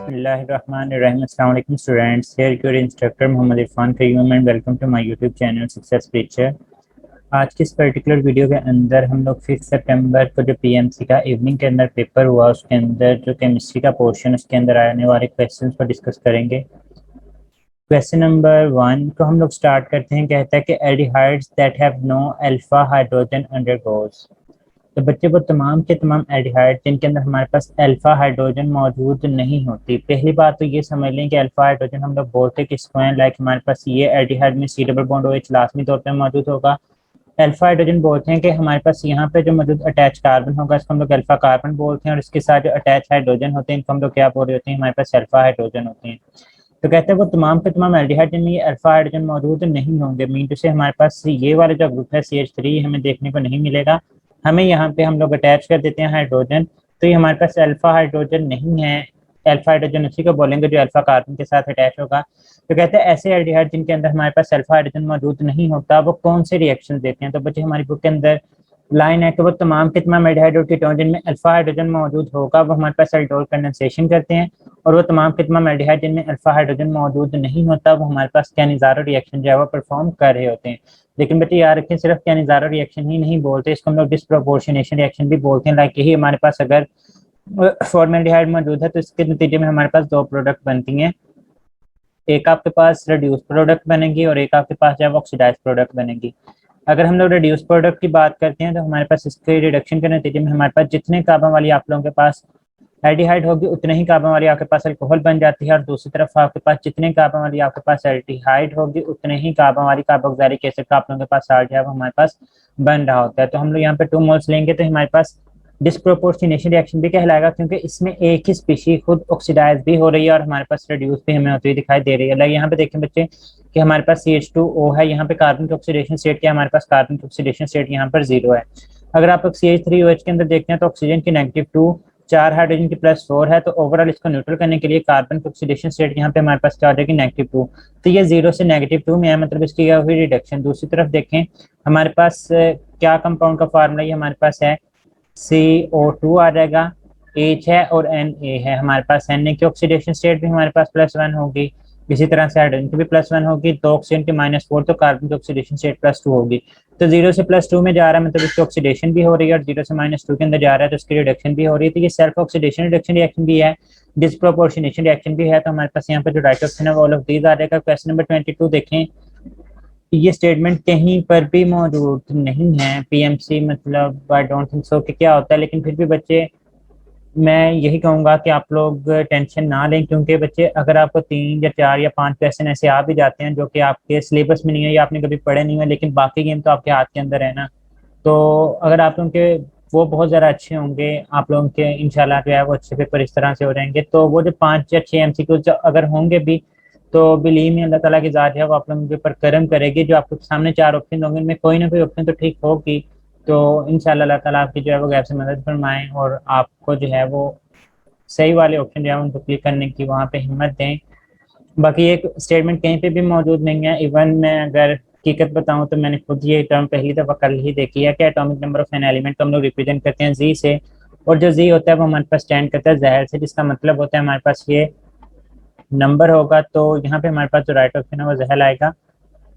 बिस्मिल्लाहिर्रहमानिर्रहीम। अस्सलाम वालेकुम students, here your instructor Mohammad Irfan Karim and welcome to my YouTube channel success teacher. आज की इस पर्टिकुलर वीडियो के अंदर हम लोग 5 सितंबर को जो पीएमसी का इवनिंग के अंदर पेपर हुआ उसके अंदर जो केमिस्ट्री का पोर्शन उसके अंदर आने वाले क्वेश्चंस को डिस्कस करेंगे। क्वेश्चन नंबर 1 को हम लोग स्टार्ट करते हैं। कहता है कि aldehydes that have no alpha hydrogen undergoes. तो बच्चे वो तमाम के तमाम एल्डिहाइड जिनके अंदर हमारे पास अल्फा हाइड्रोजन मौजूद नहीं होती। पहली बात तो ये समझ लें कि अल्फा हाइड्रोजन हम लोग बोलते किसको हैं, लाइक हमारे पास ये एल्डिहाइड में सी डबल बॉन्ड OH लाजमी तौर पे मौजूद होगा। अल्फा हाइड्रोजन बोलते हैं कि हमारे पास यहाँ पे जो मौजूद अटैच कार्बन होगा इसको हम लोग अल्फा कार्बन बोलते हैं, और इसके साथ जो अटैच हाइड्रोजन होते हैं इनको हम लोग क्या बोल रहे होते हैं, हमारे पास अल्फा हाइड्रोजन होते हैं। तो कहते हैं वो तमाम के तमाम एल्डिहाइड जिनमें ये अल्फा हाइड्रोजन मौजूद नहीं होंगे, मीन टू से हमारे पास ये वाला जो ग्रुप है CH3 हमें देखने को नहीं मिलेगा। हमें यहाँ पे हम लोग अटैच कर देते हैं हाइड्रोजन, तो ये हमारे पास अल्फा हाइड्रोजन नहीं है। अल्फा हाइड्रोजन उसी को बोलेंगे जो अल्फा कार्बन के साथ अटैच होगा। तो कहते हैं ऐसे एल्डिहाइड जिनके अंदर हमारे पास अल्फा हाइड्रोजन मौजूद नहीं होता वो कौन से रिएक्शन देते हैं। तो बच्चे हमारी बुक के अंदर लाइन है कि वो तमाम के तमाम एल्डिहाइड और कीटोन जिनमें अल्फा हाइड्रोजन मौजूद होगा वो हमारे पास एल्डोल कंडेंसेशन करते हैं, और वो तमाम के तमाम एल्डिहाइड जिनमें अल्फा हाइड्रोजन मौजूद नहीं होता वो हमारे पास कैनिज़ारो रिएक्शन जो है वो परफॉर्म कर रहे होते हैं। लेकिन बच्चे याद रखें सिर्फ कैनिज़ारो रिएक्शन ही नहीं बोलते, इसको हम लोग डिस्प्रोपोर्शनेशन रिएक्शन भी बोलते हैं। लाइक यही हमारे पास अगर फॉर्मेल्डिहाइड मौजूद है तो इसके नतीजे में हमारे पास दो प्रोडक्ट बनती हैं, एक आपके पास रिड्यूस प्रोडक्ट बनेगी और एक आपके पास जो है ऑक्सीडाइज प्रोडक्ट बनेगी। अगर हम लोग रिड्यूस प्रोडक्ट की बात करते हैं तो हमारे पास इसके रिडक्शन के नतीजे में हमारे पास जितने कार्बन वाली आप लोगों के पास एल्डिहाइड होगी उतने ही कार्बन वाली आपके पास अल्कोहल बन जाती है, और दूसरी तरफ आपके पास जितने कार्बन वाली आपके पास एल्डिहाइड होगी उतने ही कार्बन वाली कार्बोक्सिलिक एसिड का आप लोगों के पास साल्ट है वो हमारे पास बन रहा होता है। तो हम लोग यहाँ पे 2 मोल्स लेंगे तो हमारे पास डिस्प्रोपोर्शनेशन रिएक्शन भी कहलाएगा, क्योंकि इसमें एक ही स्पीशी खुद ऑक्सीडाइज भी हो रही है और हमारे पास रिड्यूस भी हमें होती हुई दिखाई दे रही है। लाइक यहाँ पे देखें बच्चे कि हमारे पास CH2O है, यहाँ पे कार्बन की ऑक्सीडेशन स्टेट क्या है, हमारे पास कार्बन की ऑक्सीडेशन स्टेट यहाँ पर 0 है। अगर आप CH3OH के अंदर देखते हैं तो ऑक्सीजन की -2, 4 हाइड्रोजन की +4 है, तो ओवरऑल इसको न्यूट्रल करने के लिए कार्बन की ऑक्सीडेशन स्टेट यहाँ पे हमारे पास क्या हो जाएगी, -2। तो ये 0 से -2 में है, मतलब इसकी क्या हुई रिडक्शन। दूसरी तरफ देखें हमारे पास क्या कंपाउंड का फार्मूला ये हमारे पास है CO2 आ जाएगा, H है और Na है। हमारे पास Na की ऑक्सीडेशन स्टेट भी हमारे पास +1 होगी, इसी तरह से हाइड्रोजन की भी +1 होगी, तो ऑक्सीजन की -4, तो कार्बन की ऑक्सीडेशन स्टेट +2 होगी। तो 0 से +2 में जा रहा है मतलब इसकी ऑक्सीडेशन भी हो रही है, और 0 से -2 के अंदर जा रहा है तो इसकी रिडक्शन भी हो रही है। तो ये सेल्फ ऑक्सीडेशन रिडक्शन रिएक्शन भी है, डिस्प्रोपोर्शनेशन रिएक्शन भी है। तो हमारे पास यहाँ पर जो राइट ऑप्शन है वो ऑल ऑफ दीज आ जाएगा। क्वेश्चन नंबर 22 देखें, ये स्टेटमेंट कहीं पर भी मौजूद नहीं है। पीएमसी मतलब आई डोंट थिंक सो कि क्या होता है, लेकिन फिर भी बच्चे मैं यही कहूँगा कि आप लोग टेंशन ना लें, क्योंकि बच्चे अगर आपको 3 या 4 या 5 क्वेश्चन ऐसे आ भी जाते हैं जो कि आपके सिलेबस में नहीं है या आपने कभी पढ़े नहीं है, लेकिन बाकी गेम तो आपके हाथ के अंदर है ना, तो अगर आप लोगों के वो बहुत ज़्यादा अच्छे होंगे, आप लोगों के इंशाल्लाह जो है वो अच्छे पेपर इस तरह से हो जाएंगे। तो वो जो 5 या 6 MCQ अगर होंगे भी तो बिलीव में अल्लाह ताला की ज़ात है वो आप लोगों के ऊपर करम करेगी। जो आपके सामने 4 ऑप्शन होंगे उनमें कोई ना कोई ऑप्शन तो ठीक होगी, तो इंशाल्लाह अल्लाह ताला आपकी जो है वो गैप से मदद फरमाएं और आपको जो है वो सही वाले ऑप्शन जो है उनको क्लिक करने की वहाँ पे हिम्मत दें। बाकी एक स्टेटमेंट कहीं पे भी मौजूद नहीं है। इवन मैं अगर हकीकत बताऊं तो मैंने खुद ये टर्म पहली दफ़ा कल ही देखी है कि atomic number of an element को हम लोग रिप्रेजेंट करते हैं जी से, और जो जी होता है वो हमारे पास स्टैंड करता है जहर से, जिसका मतलब होता है हमारे पास ये नंबर होगा। तो यहाँ पे हमारे पास जो राइट ऑप्शन है वो जहर आएगा।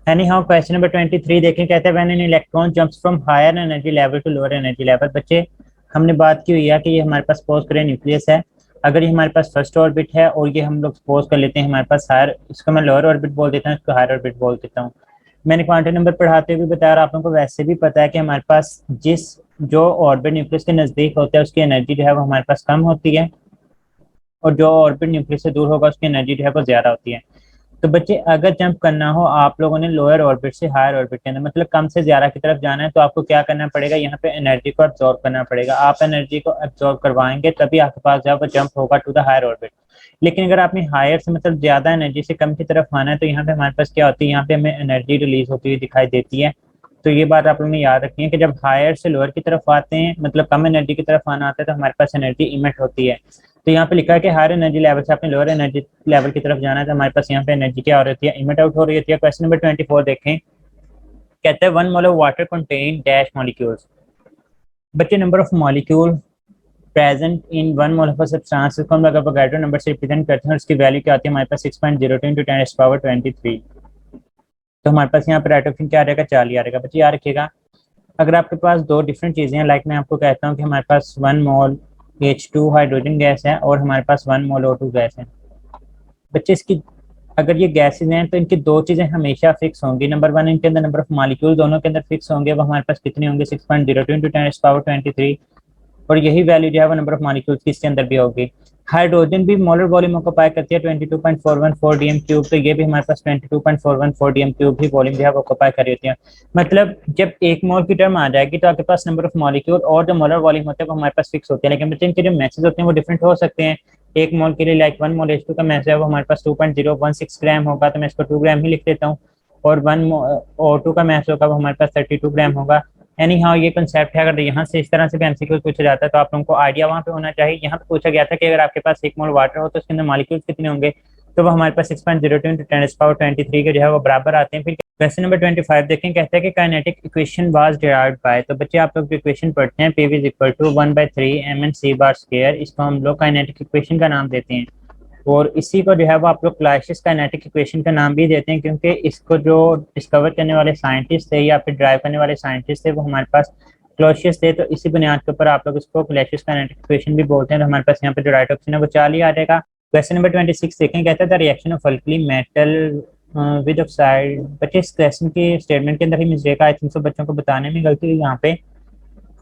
एनी हाउ क्वेश्चन नंबर 23 देखें, कहते हैं when an electron jumps from higher energy level to lower energy level. बच्चे हमने बात की हुई है कि ये हमारे पास सपोज करें न्यूक्लियस है, अगर ये हमारे पास फर्स्ट ऑर्बिट है और ये हम लोग सपोज कर लेते हैं हमारे पास हायर, इसको मैं लोअर ऑर्बिट बोल देता हूँ, इसको हायर ऑर्बिट बोल देता हूँ। मैंने क्वांटम नंबर पढ़ाते हुए बताया और आप लोगों को वैसे भी पता है कि हमारे पास जिस जो ऑर्बिट न्यूक्लियस के नज़दीक होता है उसकी एनर्जी जो है वो हमारे पास कम होती है, और जो ऑर्बिट न्यूक्लियस से दूर होगा उसकी एनर्जी जो है वो ज़्यादा होती है। तो बच्चे अगर जंप करना हो आप लोगों ने लोअर ऑर्बिट से हायर ऑर्बिट के अंदर, मतलब कम से ज्यादा की तरफ जाना है, तो आपको क्या करना पड़ेगा, यहाँ पे एनर्जी को एब्जॉर्ब करना पड़ेगा। आप एनर्जी को एब्जॉर्ब करवाएंगे तभी आपके पास जो है वो जंप होगा टू द हायर ऑर्बिट। लेकिन अगर आपने हायर से मतलब ज्यादा एनर्जी से कम की तरफ आना है तो यहाँ पे हमारे पास क्या होती है, यहाँ पे हमें एनर्जी रिलीज होती हुई दिखाई देती है। तो ये बात आप लोगों ने याद रखनी है कि जब हायर से लोअर की तरफ आते हैं, मतलब कम एनर्जी की तरफ आना आता है, तो हमारे पास एनर्जी इमिट होती है। तो यहाँ पे लिखा है कि हायर एनर्जी लेवल से आपने लोअर एनर्जी लेवल की तरफ जाना है, तो हमारे पास यहाँ पे एनर्जी क्या हो रही है, इमिट आउट हो रही होती है। क्वेश्चन नंबर 24 देखें, कहते हैं 1 mole of water contain dash molecules. बच्चे number of molecule present in 1 mole of substance को हम लोग अवोगाड्रो नंबर से रिप्रेजेंट करते हैं और उसकी वैल्यू क्या आती है हमारे पास 6.02 इंटू 10⁻23। तो हमारे पास यहाँ पर रेट ऑफ एक्शन क्या आ रहेगा 4 आ रहेगा। बच्चे याद रखिएगा अगर आपके पास दो डिफरेंट चीज़ें हैं, लाइक मैं आपको कहता हूँ कि हमारे पास 1 मोल H2 हाइड्रोजन गैस है और हमारे पास 1 मोल O2 गैस है। बच्चे इसकी अगर ये गैसेज हैं तो इनकी दो चीज़ें हमेशा फिक्स होंगी। नंबर वन, इनके अंदर नंबर ऑफ मॉलिक्यूल दोनों के अंदर फिक्स होंगे, वो हमारे पास कितने होंगे 6.02 इंटू 10⁻23। और यही वैल्यू जो है वो नंबर ऑफ मॉलिक्यूल्स की इसके अंदर भी होगी। हाइड्रोजन भी मोलर वॉल्यूम ऑक्यूपाई करती है 22.414 डीएम क्यूब, तो ये भी हमारे पास 22.414 डीएम क्यूब ही वॉल्यूम जो है वो ऑक्यूपाई कर रही होती है। मतलब जब 1 मोल की टर्म आ जाएगी तो आपके पास नंबर ऑफ मॉलिक्यूल और जो मोलर वॉल्यूम होते हैं वो हमारे पास फिक्स होते हैं, लेकिन बच्चे इनके जो मैसेज होते हैं वो डिफरेंट हो सकते हैं। 1 मोल के लिए लाइक 1 मोल H2 का मैसेज है वो हमारे पास 2.016 ग्राम होगा, तो मैं इसको 2 ग्राम ही लिख देता हूँ। और 1 O2 का मैसेज होगा वो हमारे पास 32 ग्राम होगा। एनी हाउ ये कंसेप्ट है, अगर यहाँ से इस तरह से भी एमसीक्यू पूछा जाता है तो आप लोगों को आइडिया वहाँ पे होना चाहिए। यहाँ पे पूछा गया था कि अगर आपके पास 1 मोल वाटर हो तो उसके अंदर मॉलिक्यूल्स कितने होंगे, तो वो हमारे पास 6.02 इंटू 10⁻23 के जो है वो बराबर आते हैं। फिर क्वेश्चन नंबर 25 देखें, कहता है कि kinetic equation was derived by. तो बच्चे आप लोग इक्वेशन पढ़ते हैं P is equal to 1/3 mn/c bar square, इसको हम लोग काइनेटिक इक्वेशन का नाम देते हैं। और इसी को जो है वो आप लोग क्लासियस काइनेटिक इक्वेशन का नाम भी देते हैं, क्योंकि इसको जो डिस्कवर करने वाले साइंटिस्ट थे या फिर ड्राइव करने वाले साइंटिस्ट थे वो हमारे पास क्लोशियस थे, तो इसी बुनियाद के ऊपर आप लोग इसको क्लासियस काइनेटिक इक्वेशन भी बोलते हैं। तो हमारे पास यहाँ पे जो राइट ऑप्शन है वो 4 ही आ जाएगा। क्वेश्चन नंबर 26 देखें, कहता है the reaction of alkali metal with oxide. बच्चे इस क्वेश्चन की स्टेटमेंट के अंदर ही मिस्टेक आई थिंक, सो बच्चों को बताने में गलती हुई यहाँ पे।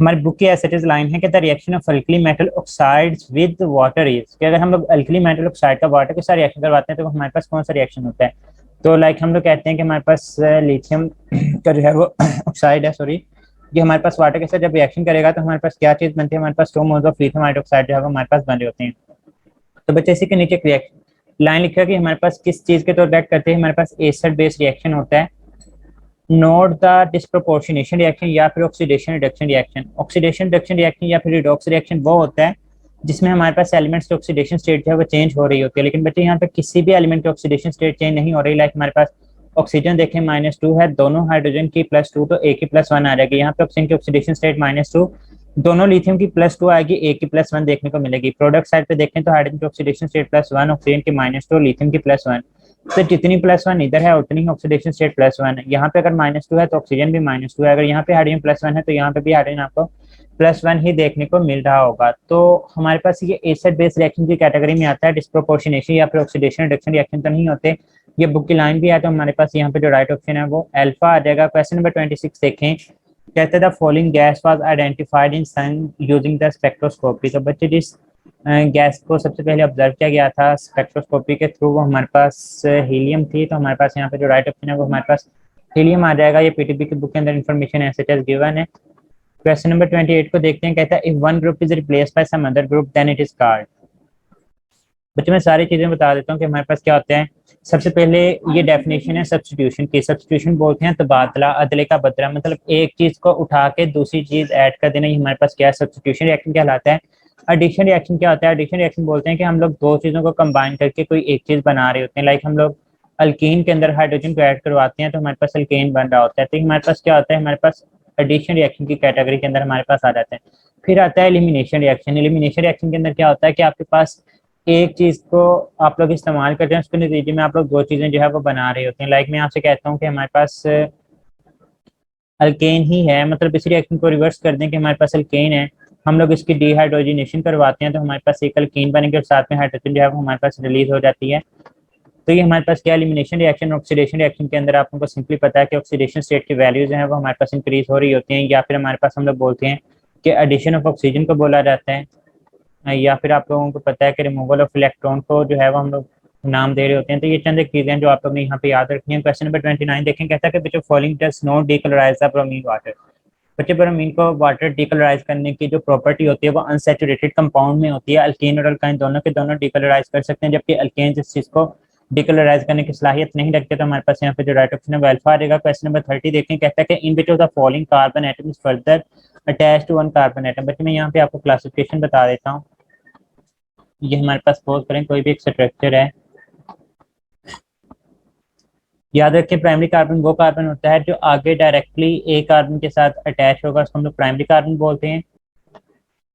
हमारी बुक की एज इट इज लाइन है कि the reaction of alkali metal oxides with water is, कि अगर हम लोग अल्कली मेटल ऑक्साइड का वाटर के साथ रिएक्शन करवाते हैं तो हमारे पास कौन सा रिएक्शन होता है। तो लाइक हम लोग कहते हैं कि हमारे पास लिथियम का जो है वो ऑक्साइड है, सॉरी, ये हमारे पास वाटर के साथ जब रिएक्शन करेगा तो हमारे पास क्या चीज बनती है, हमारे पास 2 मोल्स ऑफ लिथियम हाइड्रोक्साइड जो है वो हमारे पास बन रहे होते हैं। तो बच्चे इसी के नीचे रिएक्शन लाइन लिखा है कि हमारे पास किस चीज के तौर रिएक्ट करते हैं, हमारे पास एसिड बेस रिएक्शन होता है। नोट द डिस्प्रोपोर्शनेशन रिएक्शन या फिर oxidation reduction reaction. Oxidation reduction reaction या फिर रिडॉक्स रिएक्शन वो होता है जिसमें हमारे पास एलिमेंट्स की ऑक्सीडेशन स्टेट जो है वो चेंज हो रही होती है, लेकिन बच्चे यहाँ पे किसी भी एलिमेंट की ऑक्सीडेशन स्टेट चेंज नहीं हो रही। लाइक हमारे पास ऑक्सीजन देखें -2 है, दोनों हाइड्रोजन की +2, तो एक की +1 आ जाएगी। यहाँ पे ऑक्सीजन की ऑक्सीडेशन स्टेट -2, दोनों लिथियम की +2 आएगी, एक की +1 देखने को मिलेगी। प्रोडक्ट साइड पे देखें तो हाइड्रोजन की ऑक्सीडेशन स्टेट +1, ऑक्सीजन की -2, लिथियम की +1। तो जितनी +1 इधर है उतनी ही ऑक्सीडेशन स्टेट +1 है। यहाँ पे अगर -2 है तो ऑक्सीजन भी -2 है, अगर यहाँ पे हाइड्रोजन +1 है तो यहाँ पे भी हाइड्रोजन आपको +1 ही देखने को मिल रहा होगा। तो हमारे पास ये एसिड बेस रिएक्शन की कैटेगरी में आता है। डिस्प्रोपोर्शनेशन या फिर ऑक्सीडेशन रिडक्शन रिएक्शन तो नहीं होते। ये बुक की लाइन भी है, तो हमारे पास यहाँ पे जो राइट ऑप्शन है वो अल्फा आ जाएगा। क्वेश्चन नंबर 26 देखें, कहते हैं the following gas was identified in sun using the spectroscopy. तो बच्चे जिस गैस को सबसे पहले ऑब्जर्व किया गया था स्पेक्ट्रोस्कोपी के थ्रू वो हमारे पास हीलियम थी, तो हमारे पास यहाँ पे जो राइट ऑप्शन है वो हमारे पास हीलियम आ जाएगा। ये पीटीबी की बुक के अंदर इन्फॉर्मेशन है सच एज गिवन है। क्वेश्चन नंबर 28 को देखते हैं, कहता है if one group is replaced by some other group then it is called. बच्चों मैं सारी चीजें बता देता हूँ कि हमारे पास क्या होते हैं। सबसे पहले ये डेफिनेशन है सब्स्टिट्यूशन की। सब्स्टिट्यूशन बोलते हैं तबादला, अदले का बदला, मतलब एक चीज को उठा के दूसरी चीज ऐड कर देना, ये हमारे पास क्या है सब्स्टिट्यूशन रिएक्शन कहलाता है। एडिशन रिएक्शन क्या होता है, एडिशन रिएक्शन बोलते हैं कि हम लोग दो चीजों को कंबाइन करके कोई एक चीज बना रहे होते हैं। लाइक हम लोग अल्कीन के अंदर हाइड्रोजन को ऐड करवाते हैं तो हमारे पास अल्केन बन रहा होता है। तो हमारे पास क्या होता है, हमारे पास एडिशन रिएक्शन की कैटेगरी के अंदर हमारे पास आ जाते हैं। फिर आता है एलिमिनेशन रिएक्शन। एलिमिनेशन रिएक्शन के अंदर क्या होता है कि आपके पास एक चीज को आप लोग इस्तेमाल करते हैं, उसके नतीजे में आप लोग दो चीजें जो है वो बना रहे होते हैं। लाइक मैं आपसे कहता हूँ कि हमारे पास अल्केन ही है, मतलब इस रिएक्शन को रिवर्स कर दें कि हमारे पास अल्केन है, हम लोग इसकी डिहाइड्रोजनेशन करवाते हैं तो हमारे पास एक अल्कीन बनेंगे और साथ में हाइड्रोजन जो है वो हमारे पास रिलीज हो जाती है। तो ये हमारे पास क्या एलिमिनेशन रिएक्शन ऑक्सीडेशन रिएक्शन के अंदर आप लोगों को सिंपली पता है कि ऑक्सीडेशन स्टेट की वैल्यूज हैं वो हमारे पास इंक्रीज हो रही होती हैं, या फिर हमारे पास हम लोग बोलते हैं कि एडिशन ऑफ ऑक्सीजन को बोला जाता है, या फिर आप लोगों को पता है कि रिमूवल ऑफ इलेक्ट्रॉन को जो है वो हम लोग नाम दे रहे होते हैं। तो ये चंद एक चीजें हैं जो आप लोग ने यहाँ पे याद रखनी है। क्वेश्चन नंबर 29 देखें, कहता है कि बच्चों following does not decolourise the bromine water. बच्चे ब्रोमीन को वाटर डीकलराइज करने की जो प्रॉपर्टी होती है वो अनसैचुरेटेड कंपाउंड में होती है। अल्कीन और अल्काइन दोनों के दोनों डीकलराइज कर सकते हैं, जबकि अल्केन जिस चीज को डीकलराइज करने की सलाहियत नहीं रखते। तो हमारे पास यहाँ पे जो राइट ऑप्शन है वो अल्फा आ जाएगा। क्वेश्चन नंबर 30 देखें, कहता है कि in which of the following carbon atom is further attach to one carbon atom. बच्चे मैं यहाँ पे आपको क्लासिफिकेशन बता देता हूँ। ये हमारे पास सपोज करें कोई भी एक स्ट्रक्चर है, याद रखें प्राइमरी कार्बन वो कार्बन होता है जो आगे डायरेक्टली ए कार्बन के साथ अटैच होगा, उसको हम लोग प्राइमरी कार्बन बोलते हैं।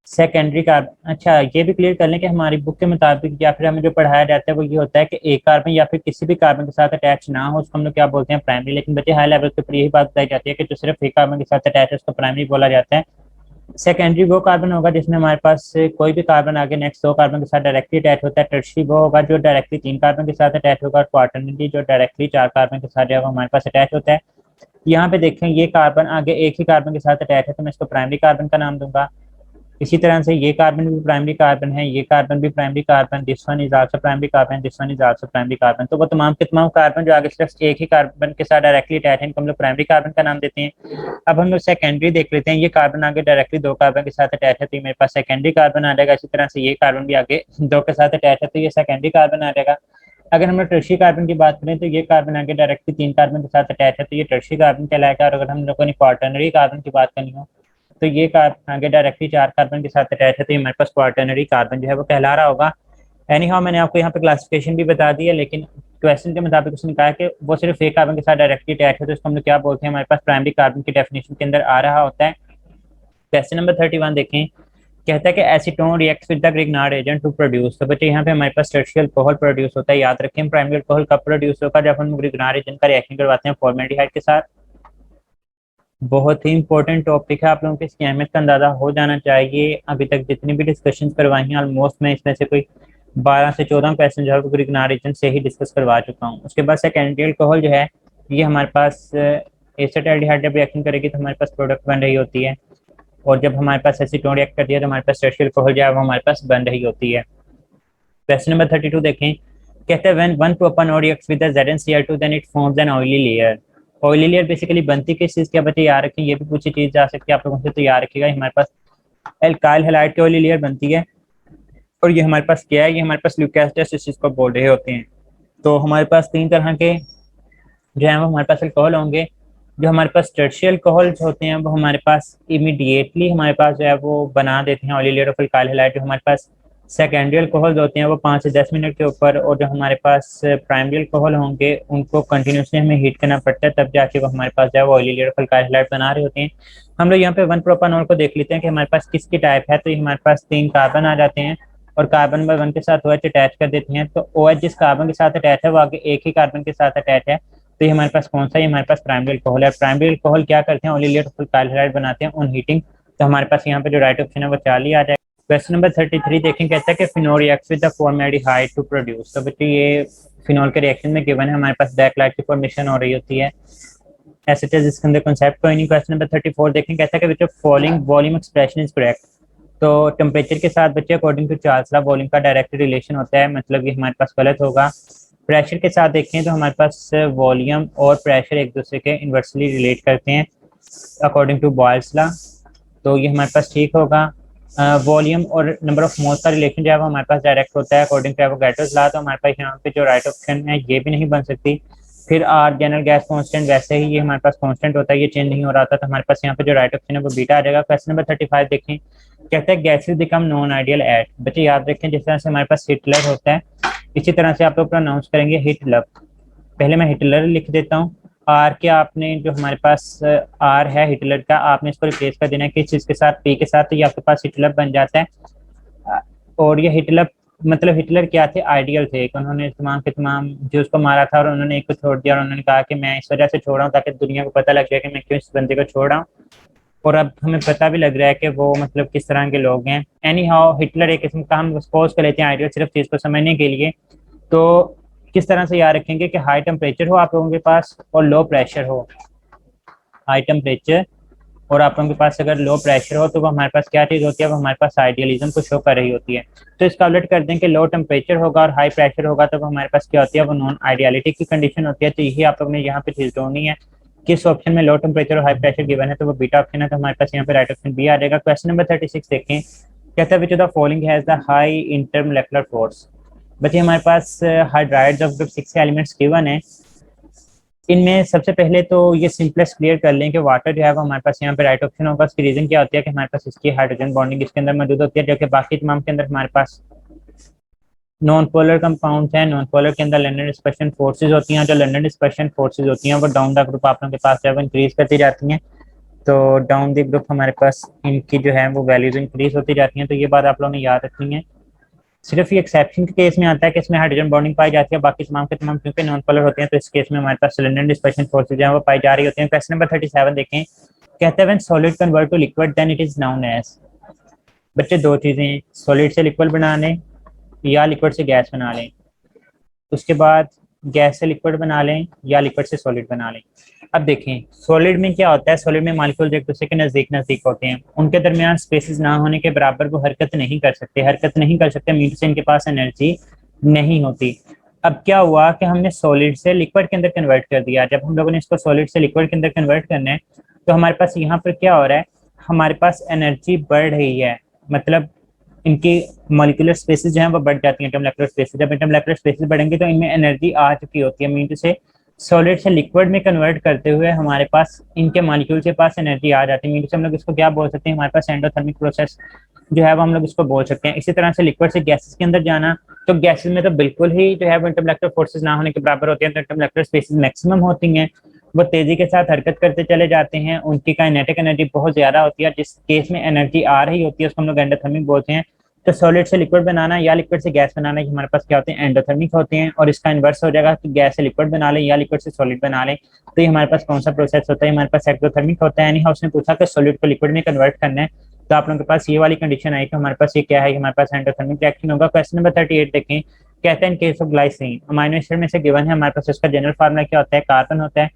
सेकेंडरी कार्बन, अच्छा ये भी क्लियर कर लें कि हमारी बुक के मुताबिक या फिर हमें जो पढ़ाया जाता है वो ये होता है कि एक कार्बन या फिर किसी भी कार्बन के साथ अटैच ना हो उसको हम लोग क्या बोलते हैं, प्राइमरी। लेकिन बच्चे हाई लेवल के ऊपर यही बात बताई जाती है कि जो सिर्फ एक कार्बन के साथ अटैच है उसको प्राइमरी बोला जाता है। सेकेंडरी वो कार्बन होगा जिसमें हमारे पास कोई भी कार्बन आगे नेक्स्ट दो कार्बन के साथ डायरेक्टली अटैच होता है। टर्शियरी वो होगा जो डायरेक्टली तीन कार्बन के साथ अटैच होगा, और क्वार्टरनरी जो डायरेक्टली चार कार्बन के साथ जो हमारे पास अटैच होता है। यहाँ पे देखें ये कार्बन आगे एक ही कार्बन के साथ अटैच है तो मैं इसको प्राइमरी कार्बन का नाम दूंगा। इसी तरह से ये कार्बन भी प्राइमरी कार्बन है, ये कार्बन भी primary carbon, this one is also primary carbon, this one is also primary carbon. तो वो तमाम के तमाम कार्बन जो आगे सिर्फ एक ही कार्बन के साथ डायरेक्टली अटैच है इनको हम लोग प्राइमरी कार्बन का नाम देते हैं। अब हम लोग सेकेंडरी देख लेते हैं, ये कार्बन आगे डायरेक्टली दो कार्बन के साथ अटैच है तो ये मेरे पास सेकेंडरी कार्बन आ जाएगा। इसी तरह से ये कार्बन भी आगे दो के साथ अटैच है तो ये सेकेंडरी कार्बन आ जाएगा। अगर हम लोग टर्शियरी कार्बन की बात करें तो ये कार्बन आगे डायरेक्टली तीन कार्बन के साथ अटैच है तो ये टर्शियरी कार्बन कहलाएगा। और अगर हम लोगों ने क्वार्टरनरी कार्बन की बात करनी हो तो ये कार्बन आगे डायरेक्टली चार कार्बन के साथ अटैच है तो ये हमारे पास क्वार्टरनरी कार्बन जो है वो कहला रहा होगा। एनी हाउ मैंने आपको यहाँ पे क्लासिफिकेशन भी बता दी है, लेकिन क्वेश्चन के मुताबिक उसने कहा कि वो सिर्फ एक कार्बन के साथ डायरेक्टली अटैच है तो इसको हम लोग क्या बोलते हैं, हमारे पास प्राइमरी कार्बन की डेफिनेशन के अंदर आ रहा होता है। क्वेश्चन नंबर 31 देखें, कहता है कि acetone reacts with the Grignard agent to produce. तो बच्चे यहाँ पे हमारे पास टर्शियल अल्कोहल प्रोड्यूस होता है। याद रखें प्राइमरी अल्कोहल कब प्रोड्यूस होगा, जब हम ग्रिग्नार्ड एजेंट का रिएक्शन करवाते हैं फॉर्मेल्डिहाइड के साथ। बहुत ही इंपॉर्टेंट टॉपिक है, आप लोगों को इसकी अहमियत का अंदाजा हो जाना चाहिए। अभी तक जितनी भी डिस्कशन करवाई हैं ऑलमोस्ट मैं इसमें से कोई 12 से 14 क्वेश्चन जो है ग्रिग्नार्ड एजेंट से ही डिस्कस करवा चुका हूँ। उसके बाद सेकेंडरी अल्कोहल जो है ये हमारे पास एसिटाल्डिहाइड जब रिएक्शन करेगी तो हमारे पास प्रोडक्ट बन रही होती है, और जब हमारे पास एसीटोन रिएक्ट करती है तो हमारे पास टर्शियल अल्कोहल जो है वो हमारे पास बन रही होती है। क्वेश्चन नंबर 32 देखें, कहते हैं when one propanol reacts with ZnCl2 then it forms an oily layer. Oily layer basically बनती किस चीज के, बच्चे याद रखें ये भी पूछी चीज जा सकती है आप लोगों से, तो याद रखिएगा हमारे पास एल्काइल हैलाइड की ऑयली लेयर बनती है। और ये हमारे पास क्या है, ये हमारे पास ल्यूकेस टेस्ट इस चीज को बोल रहे होते हैं। तो हमारे पास तीन तरह के जो है वो हमारे पास अल्कोहल होंगे। जो हमारे पास टर्शियल अल्कोहल्स होते हैं वो हमारे पास इमीडिएटली हमारे पास जो है वो बना देते हैं oily layer of alkyl halide. जो हमारे पास सेकेंडरी अल्कोहल्स होते हैं वो 5 से 10 मिनट के ऊपर, और जो हमारे पास प्राइमरी अल्कोहल होंगे उनको कंटिन्यूसली हमें हीट करना पड़ता है तब जाके वो हमारे पास जो है वो oily layer of alkyl halide बना रहे होते हैं। हम लोग यहाँ पे वन प्रोपानोल को देख लेते हैं कि हमारे पास किसकी टाइप है। तो ये हमारे पास तीन कार्बन आ जाते हैं और कार्बन नंबर 1 के साथ OH अटैच कर देते हैं। तो OH जिस कार्बन के साथ अटैच है वो आगे एक ही कार्बन के साथ अटैच है तो ये हमारे पास कौन सा है, हमारे पास प्राइमरी अल्कोहल है। प्राइमरी अल्कोहल क्या करते हैं, oily layer of alkyl halide बनाते हैं ऑन हीटिंग। तो हमारे पास यहाँ पे जो राइट ऑप्शन है वो 4 ही आ जाएगा। क्वेश्चन नंबर 33 देखें, कहता है कि phenol reacts with the formaldehyde to produce. तो बच्चे ये फिनोल के रिएक्शन में गिवन है हमारे पास ब्लैक लाइट की फॉर्मेशन हो रही होती है। एसिटेज इसके अंदर कॉन्सेप्ट कोई नहीं। क्वेश्चन नंबर 34 देखें, कहता है कि which of following volume expression is correct. तो टेम्परेचर के साथ बच्चे according to Charles law volume का डायरेक्ट रिलेशन होता है, मतलब ये हमारे पास गलत होगा। प्रेशर के साथ देखें तो हमारे पास वॉल्यूम और प्रेशर एक दूसरे के इन्वर्सली रिलेट करते हैं अकॉर्डिंग टू बॉयल्स लॉ, तो ये हमारे पास ठीक होगा। वॉल्यूम और नंबर ऑफ मोल्स का रिलेशन जो है वो हमारे पास डायरेक्ट होता है अकॉर्डिंग टू एवोगैड्रोस लॉ, तो हमारे पास यहाँ पे जो राइट ऑप्शन है ये भी नहीं बन सकती। फिर आर जनरल गैस कांस्टेंट वैसे ही ये हमारे पास कांस्टेंट होता है, ये चेंज नहीं हो रहा था, तो हमारे पास यहाँ पे जो राइट ऑप्शन है वो बीटा आ जाएगा। क्वेश्चन नंबर 35 देखें, कहता है gases become non ideal at. बच्चे याद रखें जिस तरह से हमारे पास हिटलर होता है इसी तरह से आप लोग प्रोनाउंस करेंगे हिटलर। पहले मैं हिटलर लिख देता हूँ। आर के आपने जो हमारे पास आर है हिटलर का, आपने इसको रिप्लेस कर देना है किस चीज के साथ, पी के साथ, तो ये आपके पास हिटलर बन जाता है। और ये हिटलर मतलब हिटलर क्या थे, आइडियल थे कि उन्होंने तमाम के तमाम जो उसको मारा था और उन्होंने एक को छोड़ दिया और उन्होंने कहा कि मैं इस वजह से छोड़ रहा हूँ ताकि दुनिया को पता लग जाए कि मैं क्यों इस बंदे को छोड़ रहा हूँ। और अब हमें पता भी लग रहा है कि वो मतलब किस तरह के लोग हैं। एनी हाउ हिटलर एक किस्म का हम सपोज कर लेते हैं आइडियल सिर्फ चीज को समझने के लिए। तो किस तरह से याद रखेंगे कि हाई टेम्परेचर हो आप लोगों के पास और लो प्रेशर हो। हाई टेम्परेचर और आप लोगों के पास अगर लो प्रेशर हो तो वो हमारे पास क्या चीज़ होती है, वो हमारे पास आइडियलिज्म को शो कर रही होती है। तो इसका उलट कर दें कि लो टेम्परेचर होगा और हाई प्रेशर होगा तो वो हमारे पास क्या होती है, वो नॉन आइडियलिटी की कंडीशन होती है। तो यही आप लोग ने यहाँ पे चीज़ ढूंढनी है, किस ऑप्शन में लो टेम्परेचर और हाई प्रेशर गिवन है, तो वो बीटा ऑप्शन है, तो हमारे पास यहाँ पे राइट ऑप्शन बी आ जाएगा। क्वेश्चन नंबर 36 देखें, कहता है which of the following has the high intermolecular force. बच्चे हमारे पास hydrides of group 6 elements given है। इनमें सबसे पहले तो ये सिंपलेस्ट क्लियर कर लें कि वाटर जो है वो हमारे पास यहाँ पे राइट ऑप्शन होगा। उसकी रीजन क्या होती है कि हमारे पास इसकी हाइड्रोजन बॉन्डिंग इसके अंदर मौजूद होती है, जबकि बाकी तमाम के अंदर हमारे पास नॉन पोलर कंपाउंड है। नॉन पोलर के अंदर लंडन डिस्पर्शन फोर्सेज होती हैं, जो लंडन डिस्पर्शन फोर्सेज होती हैं वो डाउन द ग्रुप आप लोगों के पास जो है वो इंक्रीज करती जाती हैं। तो डाउन द ग्रुप हमारे पास इनकी जो है वो वैल्यूज इंक्रीज होती जाती हैं। तो ये बात आप लोगों ने याद रखनी है। सिर्फ ये एक्सेप्शन के केस में आता है कि इसमें हाइड्रोजन बॉन्डिंग पाई जाती है, बाकी तमाम के तमाम क्योंकि नॉन पोलर होते हैं, तो इस केस में हमारे पास सिलेंडर डिस्पर्शन फोर्सेज जो है वो पाई जा रही होती हैं। क्वेश्चन नंबर 37 देखें, कहते हैं when solid convert to liquid then it is known as. बच्चे दो चीजें हैं, सॉलिड से लिक्विड बना लें या लिक्विड से गैस बना लें, उसके बाद गैस से लिक्विड बना लें या लिक्विड से सॉलिड बना लें। अब देखें सॉलिड में क्या होता है, सॉलिड में मॉलिक्यूल एक दूसरे के नजदीक नजदीक होते हैं, उनके दरमियान स्पेसेस ना होने के बराबर वो हरकत नहीं कर सकते, मीन से इनके पास एनर्जी नहीं होती। अब क्या हुआ कि हमने सॉलिड से लिक्विड के अंदर कन्वर्ट कर दिया। जब हम लोगों ने इसको सॉलिड से लिक्विड के अंदर कन्वर्ट करना है तो हमारे पास यहाँ पर क्या हो रहा है, हमारे पास एनर्जी बढ़ रही है, मतलब इनकी मॉलिक्यूलर स्पेसेस जो है वो बढ़ जाती हैं, इंटरमोलेकुलर स्पेसेस। जब इंटरमोलेकुलर स्पेसेस बढ़ेंगे तो इनमें एनर्जी आ चुकी होती है, मीन से सॉलिड से लिक्विड में कन्वर्ट करते हुए हमारे पास इनके मॉलिक्यूल के पास एनर्जी आ जाती है, मीन से हम लोग इसको क्या बोल सकते हैं, हमारे पास एंडोथर्मिक प्रोसेस जो है वो हम लोग इसको बोल सकते हैं। इसी तरह से लिक्विड से गैसेस के अंदर जाना, तो गैसेस में तो बिल्कुल ही जो है वो इंटरमोलेकुलर फोर्सेस ना होने के बराबर होती हैं, तो इंटरमोलेकुलर स्पेसेस मैक्सिमम होती हैं, वो तेजी के साथ हरकत करते चले जाते हैं, उनकी काइनेटिक एनर्जी बहुत ज्यादा होती है, जिस केस में एनर्जी आ रही होती है उसको हम लोग एंडोथर्मिक बोलते हैं। तो सॉलिड से लिक्विड बनाना या लिक्विड से गैस बनाना ये हमारे पास क्या होते हैं, एंडोथर्मिक होते हैं। और इसका इन्वर्स हो जाएगा कि गैस से लिक्विड बना लें या लिक्विड से सॉलिड बना लें, तो ये हमारे पास कौन सा प्रोसेस होता है, हमारे पास एक्टोथर्मिक होता है। यानी उसने पूछा कि सॉलिड को लिक्विड में कन्वर्ट करना है, तो आप लोगों के पास ये वाली कंडीशन आई कि हमारे पास ये क्या है, हमारे पास एंडोथर्मिक रिएक्शन होगा। क्वेश्चन नंबर 38 देखें, कहते हैं in case of glycine amino acid में से गिवन है, हमारे पास उसका जनरल फार्मूला क्या होता है, कार्बन होता है।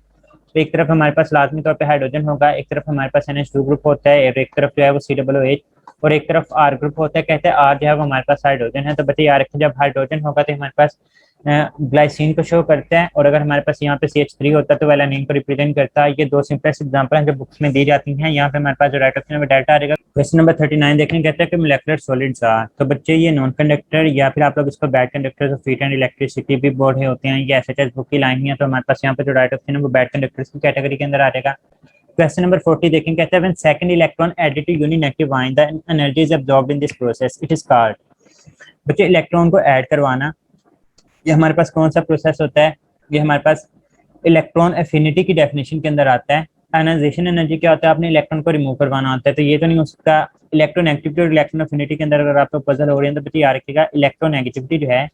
तो एक तरफ हमारे पास लाजमी तौर पे हाइड्रोजन होगा, एक तरफ हमारे पास NH2 ग्रुप होता है, और एक तरफ जो है वो COOH, और एक तरफ R ग्रुप होता है। कहते हैं R जो है वो हमारे पास हाइड्रोजन है, तो बच्चे याद रखें जब हाइड्रोजन होगा तो हमारे पास ग्लाइसिन को शो करता है, और अगर हमारे पास यहाँ पे CH3 होता है तो वेलानिन को रिप्रेजेंट करता है। ये दो सिंपलेस्ट एग्जांपल हैं जो बुक्स में दी जाती हैं। यहाँ पे हमारे पास जो राइट ऑप्शन है वो डेल्टा आ जाएगा। क्वेश्चन नंबर 39 देखने, कहते हैं कि मोलेकुलर सॉलिड्स आर, तो बच्चे ये नॉन कंडक्टर या फिर आप लोग इसको bad conductors of heat and electricity भी बोर्ड होते हैं, ये SHS बुक की लाइन है, तो हमारे पास यहाँ पे जो राइट ऑप्शन है वो बैड कंडक्टर्स की कैटेगरी के अंदर आ जाएगा। क्वेश्चन नंबर 40 देखें, कहते हैं when second electron added to uninegative ion the energy is absorbed in this process it is called. बच्चे इलेक्ट्रॉन को ऐड करवाना ये हमारे पास कौन सा प्रोसेस होता है, ये हमारे पास इलेक्ट्रॉन एफिनिटी की डेफिनेशन के अंदर आता है। आयनाइजेशन एनर्जी क्या होता है, आपने इलेक्ट्रॉन को रिमूव करवाना होता है, तो ये तो नहीं हो सकता। इलेक्ट्रोनेगेटिविटी और इलेक्ट्रॉन एफिनिटी के अंदर अगर आपको पजल हो रही है तो बच्चे याद रखिएगा, इलेक्ट्रोनेगेटिविटी जो है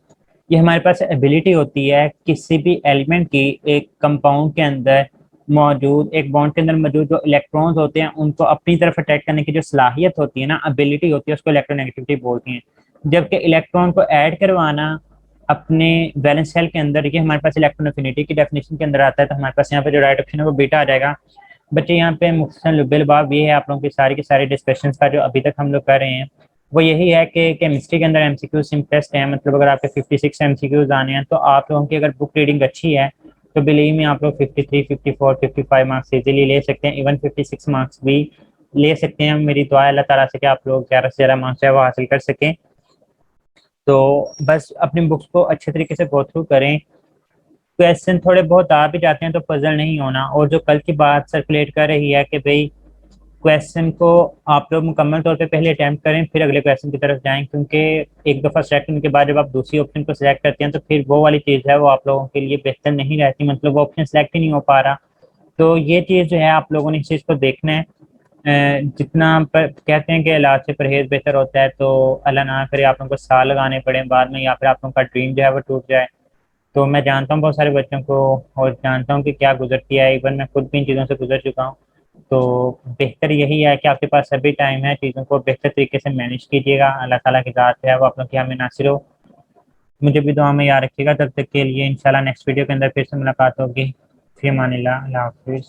ये हमारे पास एबिलिटी होती है किसी भी एलिमेंट की एक कंपाउंड के अंदर मौजूद, एक बॉन्ड के अंदर मौजूद जो इलेक्ट्रॉन्स होते हैं उनको अपनी तरफ अट्रैक्ट करने की जो सलाहियत होती है ना, एबिलिटी होती है, उसको इलेक्ट्रोनेगेटिविटी बोलते हैं। जबकि इलेक्ट्रॉन को ऐड करवाना अपने वैलेंस शेल के अंदर, ये हमारे पास इलेक्ट्रॉन एफिनिटी की डेफिनेशन के अंदर आता है, तो हमारे पास यहाँ पे जो राइट ऑप्शन है वो बीटा आ जाएगा। बच्चे यहाँ पे मुख्तसर लुबेलबाब ये है आप लोगों की सारी डिस्कशन का जो अभी तक हम लोग कर रहे हैं वो यही है कि केमिस्ट्री के अंदर MCQ सिंपलेस्ट है, मतलब अगर आपके 56 MCQs आने हैं तो आप लोगों की अगर बुक रीडिंग अच्छी है तो बिलीव में आप लोग 53, 54, 55 मार्क्स इजीली ले सकते हैं, इवन 56 मार्क्स भी ले सकते हैं। मेरी दुआ है अल्लाह ताला से कि आप लोग 11 से 11 मार्क्स है वो हासिल कर सकें। तो बस अपनी बुक्स को अच्छे तरीके से गो थ्रू करें, क्वेश्चन थोड़े बहुत आ भी जाते हैं तो पजल नहीं होना। और जो कल की बात सर्कुलेट कर रही है कि भाई क्वेश्चन को आप लोग मुकम्मल तौर पे पहले अटैम्प्ट करें फिर अगले क्वेश्चन की तरफ जाएं, क्योंकि एक दफ़ा सेलेक्ट करने के बाद जब आप दूसरी ऑप्शन को सिलेक्ट करते हैं तो फिर वो वाली चीज़ है वो आप लोगों के लिए बेहतर नहीं रहती, मतलब वो ऑप्शन सेलेक्ट ही नहीं हो पा रहा। तो ये चीज़ जो है आप लोगों ने इस चीज़ को देखना है। जितना पर कहते हैं कि इलाज से परहेज बेहतर होता है, तो अल्लाह ना करे आप लोगों को साल लगाने पड़े बाद में, या फिर आप लोगों का ड्रीम जो है वो टूट जाए। तो मैं जानता हूँ बहुत सारे बच्चों को, और जानता हूँ कि क्या गुजरती है, इवन मैं खुद भी इन चीज़ों से गुजर चुका हूँ। तो बेहतर यही है कि आपके पास सभी टाइम है, चीज़ों को बेहतर तरीके से मैनेज कीजिएगा। अल्लाह ताला की ज़ात है वो आप लोग की हमें नासिर हो। मुझे भी दुआ में याद रखिएगा। तब तक के लिए इंशाल्लाह नेक्स्ट वीडियो के अंदर फिर से मुलाकात होगी। फी अमानिल्लाह, अल्लाह हाफिज़।